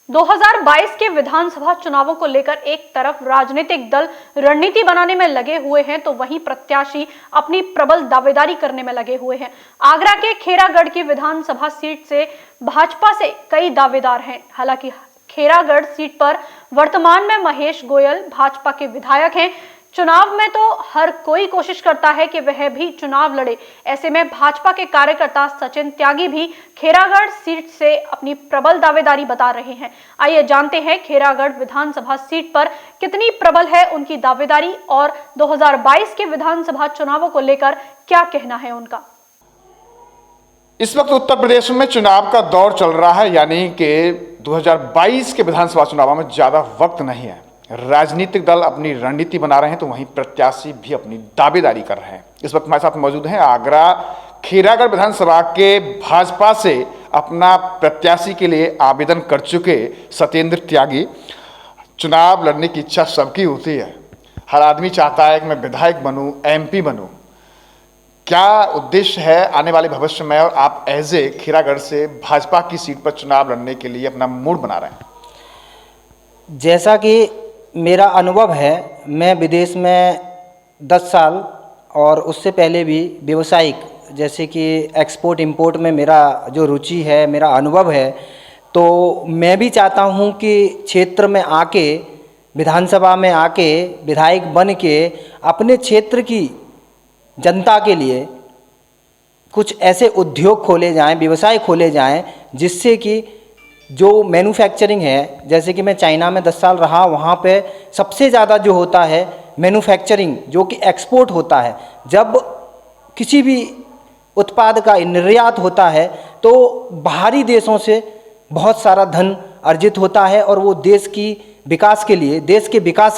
2022 के विधानसभा चुनावों को लेकर एक तरफ राजनीतिक दल रणनीति बनाने में लगे हुए हैं तो वहीं प्रत्याशी अपनी प्रबल दावेदारी करने में लगे हुए हैं। आगरा के खेरागढ़ की विधानसभा सीट से भाजपा से कई दावेदार हैं। हालांकि खेरागढ़ सीट पर वर्तमान में महेश गोयल भाजपा के विधायक हैं। चुनाव में तो हर कोई कोशिश करता है कि वह भी चुनाव लड़े। ऐसे में भाजपा के कार्यकर्ता सचिन त्यागी भी खेरागढ़ सीट से अपनी प्रबल दावेदारी बता रहे हैं। आइए जानते हैं खेरागढ़ विधानसभा सीट पर कितनी प्रबल है उनकी दावेदारी और 2022 के विधानसभा चुनावों को लेकर क्या कहना है उनका। इस वक्त उत्तर प्रदेश में चुनाव का दौर चल रहा है, यानी कि 2022 के विधानसभा चुनाव में ज्यादा वक्त नहीं है। राजनीतिक दल अपनी रणनीति बना रहे हैं तो वहीं प्रत्याशी भी अपनी दावेदारी कर रहे हैं। इस वक्त हमारे साथ मौजूद हैं आगरा खेरागढ़ विधानसभा के भाजपा से अपना प्रत्याशी के लिए आवेदन कर चुके सत्येंद्र त्यागी। चुनाव लड़ने की इच्छा सबकी होती है, हर आदमी चाहता है कि मैं विधायक बनूं, एमपी बनूं। क्या उद्देश्य है आने वाले भविष्य में, और आप एज ए खेरागढ़ से भाजपा की सीट पर चुनाव लड़ने के लिए अपना मूड बना रहे हैं? जैसा कि मेरा अनुभव है, मैं विदेश में 10 साल और उससे पहले भी व्यावसायिक जैसे कि एक्सपोर्ट इंपोर्ट में मेरा जो रुचि है, मेरा अनुभव है, तो मैं भी चाहता हूं कि क्षेत्र में आके, विधानसभा में आके विधायक बन के अपने क्षेत्र की जनता के लिए कुछ ऐसे उद्योग खोले जाएं, व्यवसाय खोले जाएं, जिससे कि जो मैन्युफैक्चरिंग है, जैसे कि मैं चाइना में 10 साल रहा, वहाँ पे सबसे ज़्यादा जो होता है मैन्युफैक्चरिंग, जो कि एक्सपोर्ट होता है। जब किसी भी उत्पाद का निर्यात होता है तो बाहरी देशों से बहुत सारा धन अर्जित होता है और वो देश के विकास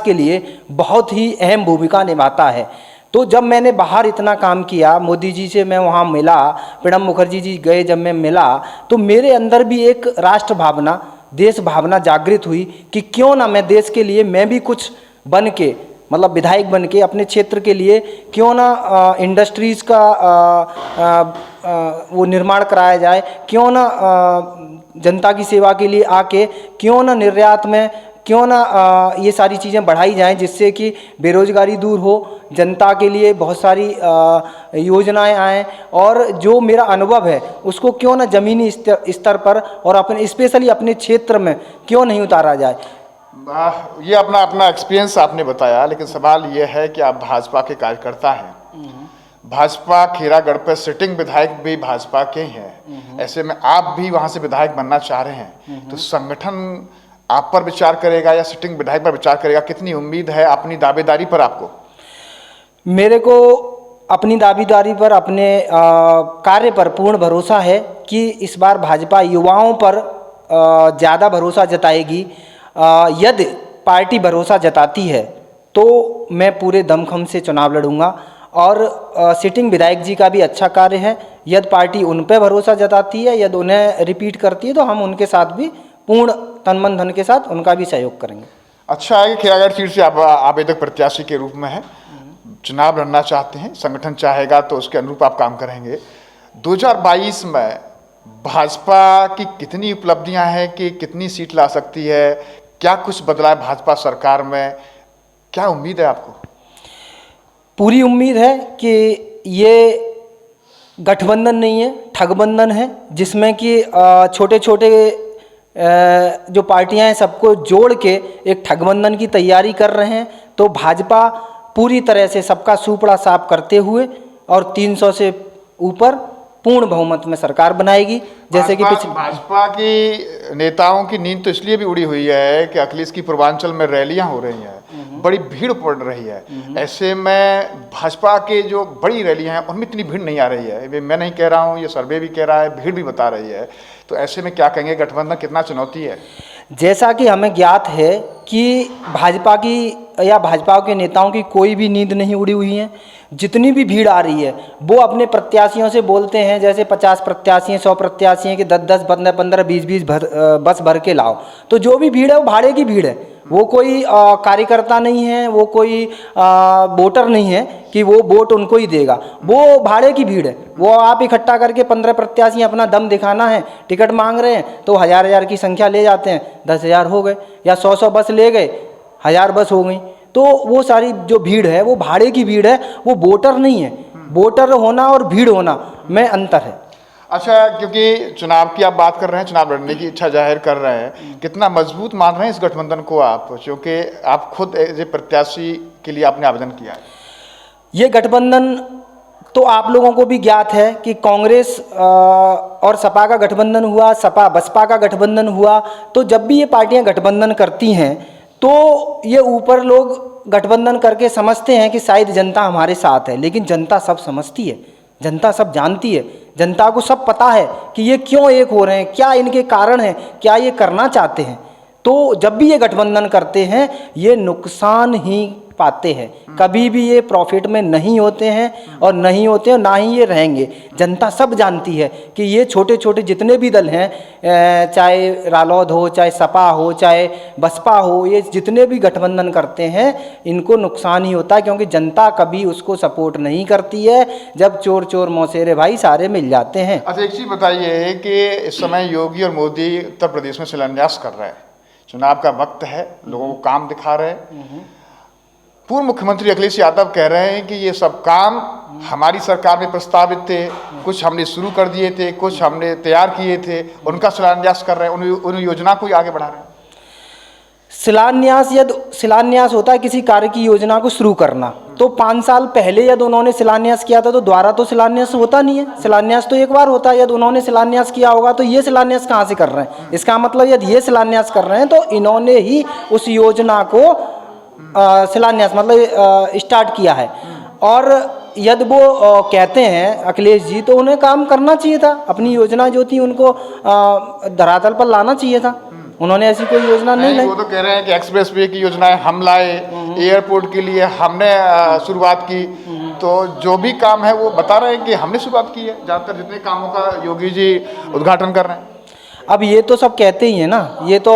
के लिए बहुत ही अहम भूमिका निभाता है। तो जब मैंने बाहर इतना काम किया, मोदी जी से मैं वहाँ मिला, प्रणब मुखर्जी जी गए, जब मैं मिला तो मेरे अंदर भी एक राष्ट्र भावना, देश भावना जागृत हुई कि क्यों ना मैं देश के लिए मैं भी कुछ बन के, मतलब विधायक बन के अपने क्षेत्र के लिए क्यों ना इंडस्ट्रीज़ का वो निर्माण कराया जाए, क्यों ना जनता की सेवा के लिए आके, क्यों ना निर्यात में, क्यों ना ये सारी चीज़ें बढ़ाई जाएं, जिससे कि बेरोजगारी दूर हो, जनता के लिए बहुत सारी योजनाएं आएँ, और जो मेरा अनुभव है उसको क्यों ना ज़मीनी स्तर पर और अपने स्पेशली अपने क्षेत्र में क्यों नहीं उतारा जाए। ये अपना अपना एक्सपीरियंस आपने बताया, लेकिन सवाल ये है कि आप भाजपा के कार्यकर्ता हैं, भाजपा खेरागढ़ पर सिटिंग विधायक भी भाजपा के हैं, ऐसे में आप भी वहाँ से विधायक बनना चाह रहे हैं, तो संगठन आप पर विचार करेगा या सिटिंग विधायक पर विचार करेगा? कितनी उम्मीद है अपनी दावेदारी पर आपको? मेरे को अपनी दावेदारी पर, अपने कार्य पर पूर्ण भरोसा है कि इस बार भाजपा युवाओं पर ज़्यादा भरोसा जताएगी। यदि पार्टी भरोसा जताती है तो मैं पूरे दमखम से चुनाव लड़ूंगा, और सिटिंग विधायक जी का भी अच्छा कार्य है। यदि पार्टी उन पर भरोसा जताती है, यदि उन्हें रिपीट करती है, तो हम उनके साथ भी पूर्ण तन मन धन के साथ उनका भी सहयोग करेंगे। अच्छा है कि खेरागढ़ सीट से आप आवेदक प्रत्याशी के रूप में हैं, चुनाव लड़ना चाहते हैं, संगठन चाहेगा तो उसके अनुरूप आप काम करेंगे। 2022 में भाजपा की कितनी उपलब्धियां हैं कि कितनी सीट ला सकती है? क्या कुछ बदला है भाजपा सरकार में? क्या उम्मीद है आपको? पूरी उम्मीद है कि ये गठबंधन नहीं है, ठगबंधन है, जिसमें कि छोटे छोटे जो पार्टियां हैं सबको जोड़ के एक ठगबंधन की तैयारी कर रहे हैं। तो भाजपा पूरी तरह से सबका सुपड़ा साफ करते हुए और 300 से ऊपर पूर्ण बहुमत में सरकार बनाएगी। जैसे कि भाजपा की नेताओं की नींद तो इसलिए भी उड़ी हुई है कि अखिलेश की पूर्वांचल में रैलियां हो रही हैं, बड़ी भीड़ पड़ रही है। ऐसे में भाजपा के जो बड़ी रैलियां हैं उनमें इतनी भीड़ नहीं आ रही है। मैं नहीं कह रहा हूं, ये सर्वे भी कह रहा है, भीड़ भी बता रही है। तो ऐसे में क्या कहेंगे, गठबंधन कितना चुनौती है? जैसा कि हमें ज्ञात है कि भाजपा की या भाजपा के नेताओं की कोई भी नींद नहीं उड़ी हुई है। जितनी भी भीड़ आ रही है वो अपने प्रत्याशियों से बोलते हैं, जैसे 50 प्रत्याशी हैं, 100 प्रत्याशी हैं, कि 10-10, 15-15, 20-20 बस भर के लाओ। तो जो भी भीड़ है वो भाड़े की भीड़ है, वो कोई कार्यकर्ता नहीं है, वो कोई वोटर नहीं है कि वो वोट उनको ही देगा, वो भाड़े की भीड़ है। वो आप इकट्ठा करके 15 प्रत्याशी अपना दम दिखाना है, टिकट मांग रहे हैं तो 1000 की संख्या ले जाते हैं, 10,000 हो गए, या 100 बस ले गए, 1000 बस हो गई। तो वो सारी जो भीड़ है वो भाड़े की भीड़ है, वो वोटर नहीं है। वोटर होना और भीड़ होना में अंतर है। अच्छा, क्योंकि चुनाव की आप बात कर रहे हैं, चुनाव लड़ने की इच्छा जाहिर कर रहे हैं, कितना मजबूत मान रहे हैं इस गठबंधन को आप, क्योंकि आप खुद एज ए प्रत्याशी के लिए आपने आवेदन किया है? ये गठबंधन तो आप लोगों को भी ज्ञात है कि कांग्रेस और सपा का गठबंधन हुआ, सपा बसपा का गठबंधन हुआ। तो जब भी ये पार्टियां गठबंधन करती हैं तो ये ऊपर लोग गठबंधन करके समझते हैं कि शायद जनता हमारे साथ है, लेकिन जनता सब समझती है, जनता सब जानती है, जनता को सब पता है कि ये क्यों एक हो रहे हैं, क्या इनके कारण हैं, क्या ये करना चाहते हैं। तो जब भी ये गठबंधन करते हैं ये नुकसान ही पाते हैं, कभी भी ये प्रॉफिट में नहीं होते हैं और नहीं होते हैं, ना ही ये रहेंगे। जनता सब जानती है कि ये छोटे छोटे जितने भी दल हैं, चाहे रालोद हो, चाहे सपा हो, चाहे बसपा हो, ये जितने भी गठबंधन करते हैं इनको नुकसान ही होता है, क्योंकि जनता कभी उसको सपोर्ट नहीं करती है जब चोर चोर मौसेरे भाई सारे मिल जाते हैं। अच्छा, एक चीज़ बताइए कि इस समय योगी और मोदी उत्तर प्रदेश में शिलान्यास कर रहे हैं, चुनाव का वक्त है, लोगों को काम दिखा रहे हैं। पूर्व मुख्यमंत्री अखिलेश यादव कह रहे हैं कि ये सब काम हमारी सरकार में प्रस्तावित थे, कुछ हमने शुरू कर दिए थे, कुछ हमने तैयार किए थे, उनका शिलान्यास कर रहे हैं, उन योजना को आगे बढ़ा रहे हैं। शिलान्यास होता है किसी कार्य की योजना को शुरू करना। तो 5 साल पहले यदि उन्होंने शिलान्यास किया था तो दोबारा तो शिलान्यास होता नहीं है, शिलान्यास तो एक बार होता है। यदि उन्होंने शिलान्यास किया होगा तो ये शिलान्यास कहाँ से कर रहे हैं? इसका मतलब यदि ये शिलान्यास कर रहे हैं तो इन्होंने ही उस योजना को शिलान्यास मतलब स्टार्ट किया है। और यदि वो कहते हैं अखिलेश जी, तो उन्हें काम करना चाहिए था, अपनी योजना जो थी उनको धरातल पर लाना चाहिए था। उन्होंने ऐसी कोई योजना नहीं लाई। वो तो कह रहे हैं कि एक्सप्रेस वे की योजनाएं हम लाए, एयरपोर्ट के लिए हमने शुरुआत की। तो जो भी काम है वो बता रहे हैं कि हमने शुरुआत की है, ज़्यादातर जितने कामों का योगी जी उद्घाटन कर रहे हैं। अब ये तो सब कहते ही हैं ना, ये तो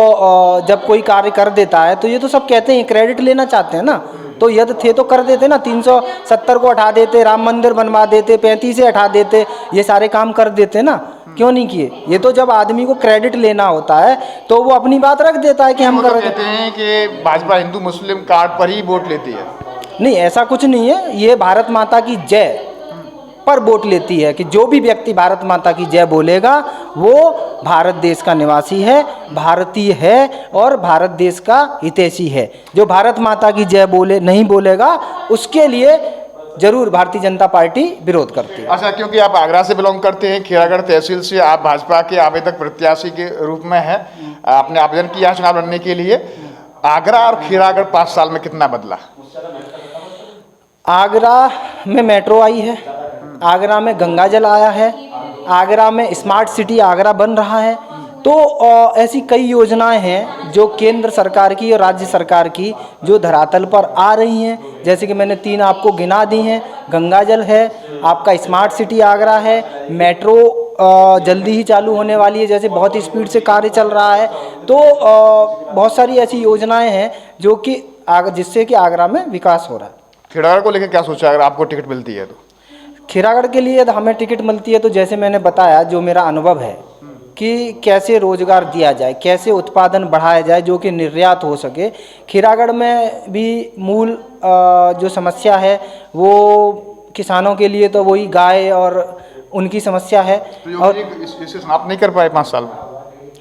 जब कोई कार्य कर देता है तो ये तो सब कहते हैं, क्रेडिट लेना चाहते हैं ना। तो यदि थे तो कर देते ना, 370 को हटा देते, राम मंदिर बनवा देते, 35 से हटा देते, ये सारे काम कर देते ना, क्यों नहीं किए? ये तो जब आदमी को क्रेडिट लेना होता है तो वो अपनी बात रख देता है कि हम कर कहते हैं कि भाजपा हिंदू मुस्लिम कार्ड पर ही वोट लेती है। नहीं, ऐसा कुछ नहीं है। ये भारत माता की जय पर वोट लेती है कि जो भी व्यक्ति भारत माता की जय बोलेगा वो भारत देश का निवासी है, भारतीय है और भारत देश का हितैषी है। जो भारत माता की जय नहीं बोलेगा उसके लिए जरूर भारतीय जनता पार्टी विरोध करती है। अच्छा, क्योंकि आप आगरा से बिलोंग करते हैं, खेरागढ़ तहसील से, आप भाजपा के आवेदक प्रत्याशी के रूप में हैं, आपने आवेदन किया है चुनाव लड़ने के लिए। आगरा और खेरागढ़ 5 साल में कितना बदला? आगरा में मेट्रो आई है, आगरा में गंगा जल आया है, आगरा में स्मार्ट सिटी आगरा बन रहा है। तो ऐसी कई योजनाएं हैं जो केंद्र सरकार की और राज्य सरकार की जो धरातल पर आ रही हैं, जैसे कि मैंने 3 आपको गिना दी हैं। गंगा जल है, आपका स्मार्ट सिटी आगरा है, मेट्रो जल्दी ही चालू होने वाली है, जैसे बहुत स्पीड से कार्य चल रहा है। तो बहुत सारी ऐसी योजनाएं हैं जो कि जिससे कि आगरा में विकास हो रहा है। खेरागढ़ को लेकर क्या सोचा अगर आपको टिकट मिलती है तो? खेरागढ़ के लिए हमें टिकट मिलती है तो जैसे मैंने बताया, जो मेरा अनुभव है कि कैसे रोजगार दिया जाए, कैसे उत्पादन बढ़ाया जाए जो कि निर्यात हो सके। खेरागढ़ में भी मूल जो समस्या है वो किसानों के लिए तो वही गाय और उनकी समस्या है। तो और इसे समाप्त नहीं कर पाए 5 साल में?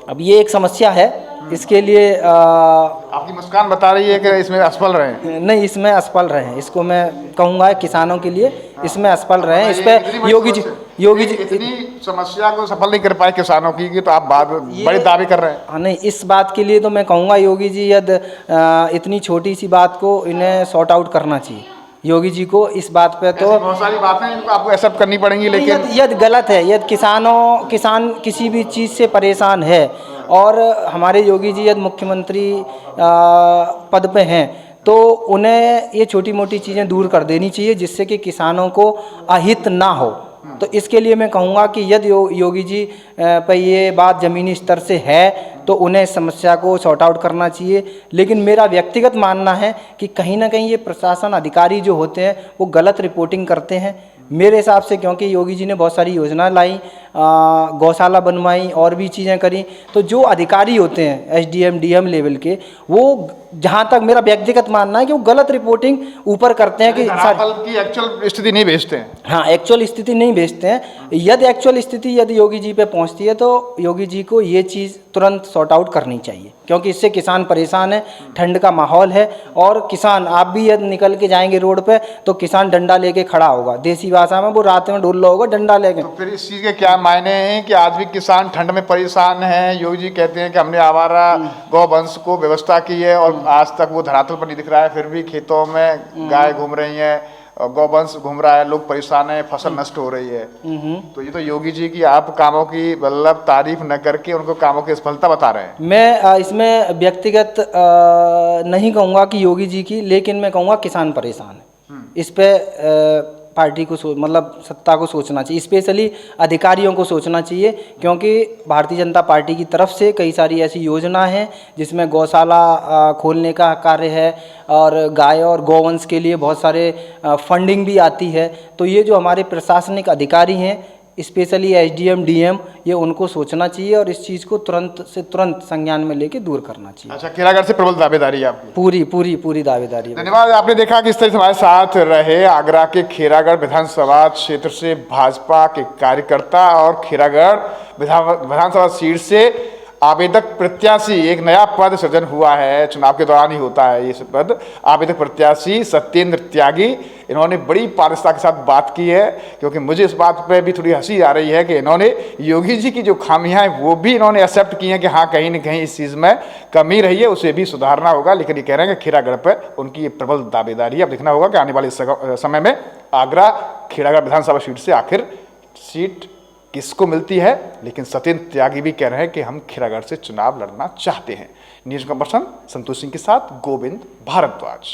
अब ये एक समस्या है, इसके लिए आपकी मुस्कान बता रही है कि इसमें असफल रहे हैं। नहीं, इसमें असफल रहे हैं, इसको मैं कहूँगा किसानों के लिए इसमें असफल रहे हैं। इस पर योगी जी इतनी समस्या को सफल नहीं कर पाए किसानों की कि तो आप बड़े दावे कर रहे हैं। हाँ, नहीं, इस बात के लिए तो मैं कहूँगा योगी जी यदि इतनी छोटी सी बात को इन्हें सॉर्ट आउट करना चाहिए। योगी जी को इस बात पे तो बहुत सारी बातें इनको आपको एक्सेप्ट करनी पड़ेंगी, लेकिन यदि गलत है, यदि किसान किसी भी चीज़ से परेशान है और हमारे योगी जी यदि मुख्यमंत्री पद पे हैं तो उन्हें ये छोटी मोटी चीज़ें दूर कर देनी चाहिए जिससे कि किसानों को अहित ना हो। तो इसके लिए मैं कहूँगा कि यदि योगी जी पर ये बात ज़मीनी स्तर से है तो उन्हें इस समस्या को सॉर्ट आउट करना चाहिए। लेकिन मेरा व्यक्तिगत मानना है कि कहीं ना कहीं ये प्रशासन अधिकारी जो होते हैं वो गलत रिपोर्टिंग करते हैं मेरे हिसाब से, क्योंकि योगी जी ने बहुत सारी योजना लाई, गौशाला बनवाई और भी चीज़ें करी। तो जो अधिकारी होते हैं एसडीएम डीएम लेवल के, वो जहाँ तक मेरा व्यक्तिगत मानना है कि वो गलत रिपोर्टिंग ऊपर करते हैं कि धरातल की एक्चुअल स्थिति नहीं भेजते हैं। हाँ, एक्चुअल स्थिति नहीं भेजते हैं। यदि एक्चुअल स्थिति यदि योगी जी पे पहुंचती है तो योगी जी को ये चीज़ तुरंत सॉर्ट आउट करनी चाहिए, क्योंकि इससे किसान परेशान है, ठंड का माहौल है और किसान, आप भी यदि निकल के जाएंगे रोड पे तो किसान डंडा लेके खड़ा होगा, देसी भाषा में वो रात में ढोल रहा होगा डंडा लेके। तो फिर इस चीज़ के क्या मायने हैं कि आज भी किसान ठंड में परेशान हैं? योगी जी कहते हैं कि हमने आवारा गौवंश को व्यवस्था की है और आज तक वो धरातल पर नहीं दिख रहा है, फिर भी खेतों में गाय घूम रही हैं, गौवंश घूम रहा है, लोग परेशान हैं, फसल नष्ट हो रही है। तो ये तो योगी जी की आप कामों की मतलब तारीफ न करके उनको कामों की सफलता बता रहे हैं। मैं इसमें व्यक्तिगत नहीं कहूँगा कि योगी जी की, लेकिन मैं कहूँगा किसान परेशान है। इस पे पार्टी को मतलब सत्ता को सोचना चाहिए, स्पेशली अधिकारियों को सोचना चाहिए, क्योंकि भारतीय जनता पार्टी की तरफ से कई सारी ऐसी योजना हैं जिसमें गौशाला खोलने का कार्य है और गाय और गौवंश के लिए बहुत सारे फंडिंग भी आती है। तो ये जो हमारे प्रशासनिक अधिकारी हैं, स्पेशली एसडीएम डीएम, ये उनको सोचना चाहिए और इस चीज़ को तुरंत से तुरंत संज्ञान में लेके दूर करना चाहिए। अच्छा, खैरागढ़ से प्रबल दावेदारी है आपकी? पूरी दावेदारी है। धन्यवाद। आपने देखा कि इस तरह से हमारे साथ रहे आगरा के खैरागढ़ विधानसभा क्षेत्र से भाजपा के कार्यकर्ता और खैरागढ़ विधानसभा सीट से आवेदक प्रत्याशी। एक नया पद सृजन हुआ है, चुनाव के दौरान ही होता है ये पद। आवेदक प्रत्याशी सत्येंद्र त्यागी, इन्होंने बड़ी पारदर्शिता के साथ बात की है, क्योंकि मुझे इस बात पे भी थोड़ी हंसी आ रही है कि इन्होंने योगी जी की जो खामियां हैं वो भी इन्होंने एक्सेप्ट की हैं कि हाँ कहीं न कहीं इस चीज़ में कमी रही है, उसे भी सुधारना होगा। लेकिन ये कह रहे हैं कि खैरागढ़ पर उनकी ये प्रबल दावेदारी है। अब देखना होगा कि आने वाले समय में आगरा खैरागढ़ विधानसभा सीट से आखिर सीट किसको मिलती है। लेकिन सत्येंद्र त्यागी भी कह रहे हैं कि हम खैरागढ़ से चुनाव लड़ना चाहते हैं। न्यूज़ का पर्सन संतोष सिंह के साथ गोविंद भारद्वाज।